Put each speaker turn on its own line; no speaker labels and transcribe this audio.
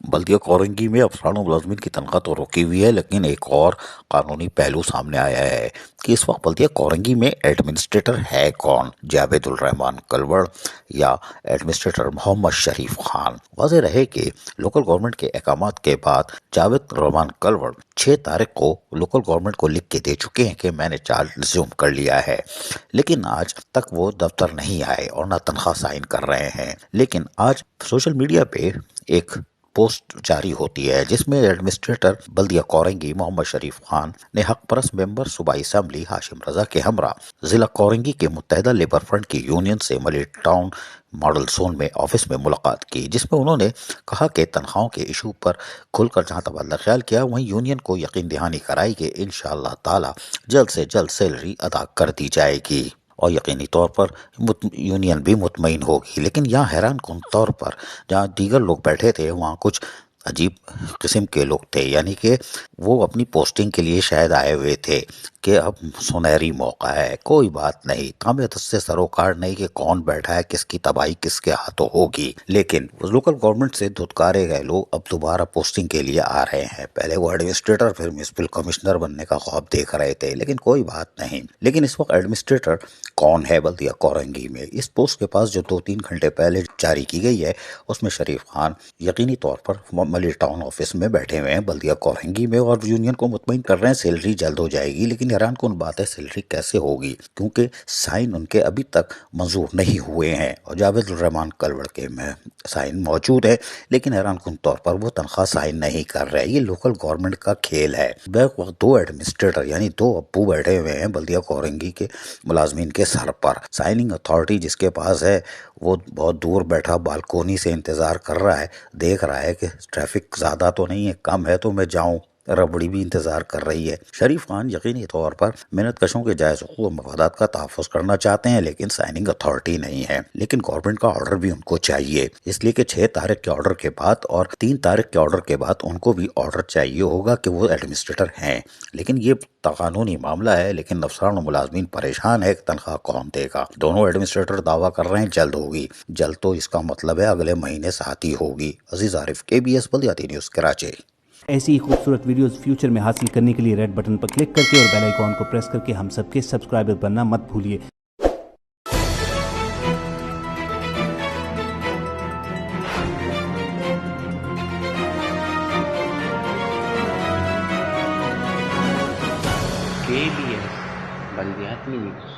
बल्दिया कौरंगी में अफसरान और मुलाजमीन की तनख्वाह तो रुकी हुई है, लेकिन एक और कानूनी पहलू सामने आया है कि इस वक्त बल्दिया कौरंगी में एडमिनिस्ट्रेटर है कौन, जावेदुल रहमान कलवड़ या एडमिनिस्ट्रेटर मोहम्मद शरीफ खान। वाज़ेह रहे कि लोकल गवर्नमेंट के अहकामात के बाद जावेद रहमान कलवड़ 6 तारीख को लोकल गवर्नमेंट को लिख के दे चुके हैं कि मैंने चार्ज रिज्यूम कर लिया है, लेकिन आज तक वो दफ्तर नहीं आए और ना तनख्वाह साइन कर रहे हैं। लेकिन आज सोशल मीडिया पे एक पोस्ट जारी होती है जिसमें एडमिनिस्ट्रेटर बल्दिया कौरंगी मोहम्मद शरीफ खान ने हक परस्त मेंबर सूबाई असम्बली हाशिम रजा के हमरा जिला कौरंगी के मुत्तहिदा लेबर फ्रंट की यूनियन से मलिक टाउन मॉडल जोन में ऑफिस में मुलाकात की, जिसमें उन्होंने कहा कि तनख्वाहों के इशू पर खुलकर जहां तबादला ख्याल किया, वहीं यूनियन को यकीन दहानी कराई कि इंशाअल्लाह ताला जल्द से जल्द सैलरी अदा कर दी जाएगी और यकीनी तौर पर यूनियन भी मुतमईन होगी। लेकिन यहाँ हैरान कुन तौर पर जहाँ दीगर लोग बैठे थे वहाँ कुछ अजीब किस्म के लोग थे, यानी कि वो अपनी पोस्टिंग के लिए शायद आए हुए थे कि अब सुनहरी मौका है, कोई बात नहीं, हमें से सरोकार नहीं कि कौन बैठा है, किसकी तबाही किसके हाथों होगी। लेकिन लोकल गवर्नमेंट से धुतकारे गए लोग अब दोबारा पोस्टिंग के लिए आ रहे हैं। पहले वो एडमिनिस्ट्रेटर फिर म्युनिसिपल कमिश्नर बनने का ख्वाब देख रहे थे, लेकिन कोई बात नहीं। लेकिन इस वक्त एडमिनिस्ट्रेटर कौन है बल्दिया कौरंगी में? इस पोस्ट के पास जो 2-3 घंटे पहले जारी की गई है उसमें शरीफ खान यकीनी तौर पर मलिक टाउन ऑफिस में बैठे हुए हैं बल्दिया कौरंगी में और यूनियन को मुतमईन कर रहे हैं सैलरी जल्द हो जाएगी। लेकिन हैरान कुन बात है, सैलरी कैसे होगी, क्योंकि साइन उनके अभी तक मंजूर नहीं हुए हैं और जावेदुल रहमान कलवड़ के में साइन मौजूद है, लेकिन हैरान कुन तौर पर वो तनख्वाह साइन नहीं कर रहे। ये लोकल गवर्नमेंट का खेल है। बैक वक्त 2 एडमिनिस्ट्रेटर यानी 2 अब्बू बैठे हुए हैं बल्दिया कौरंगी के मुलाजमीन के सर पर। साइनिंग अथॉरिटी जिसके पास है वो बहुत दूर बैठा बालकोनी से इंतजार कर रहा है, देख रहा है कि ट्रैफिक ज्यादा तो नहीं है, कम है तो मैं जाऊं। रबड़ी भी इंतजार कर रही है। शरीफ खान यकीनी तौर पर मेहनत कशों के जायज हुकूक और मफादात का तहफ़्फ़ुज़ करना चाहते हैं, लेकिन साइनिंग अथॉरिटी नहीं है। लेकिन गवर्नमेंट का ऑर्डर भी उनको चाहिए, इसलिए कि 6 तारीख के ऑर्डर के बाद और 3 तारीख के ऑर्डर के बाद उनको भी ऑर्डर चाहिए होगा कि वो एडमिनिस्ट्रेटर हैं। लेकिन ये कानूनी मामला है, लेकिन अफसरान और मुलाजमीन परेशान है कि तनख्वाह कौन देगा। दोनों एडमिनिस्ट्रेटर दावा कर रहे हैं जल्द होगी, जल्द तो इसका मतलब है अगले महीने साथ ही होगी। अजीज आरिफ, KBS बल्दियाती न्यूज़ कराची।
ऐसी ही खूबसूरत वीडियोस फ्यूचर में हासिल करने के लिए रेड बटन पर क्लिक करके और बेल आइकॉन को प्रेस करके हम सबके सब्सक्राइबर बनना मत भूलिए।
KBS बल्दियाती न्यूज़।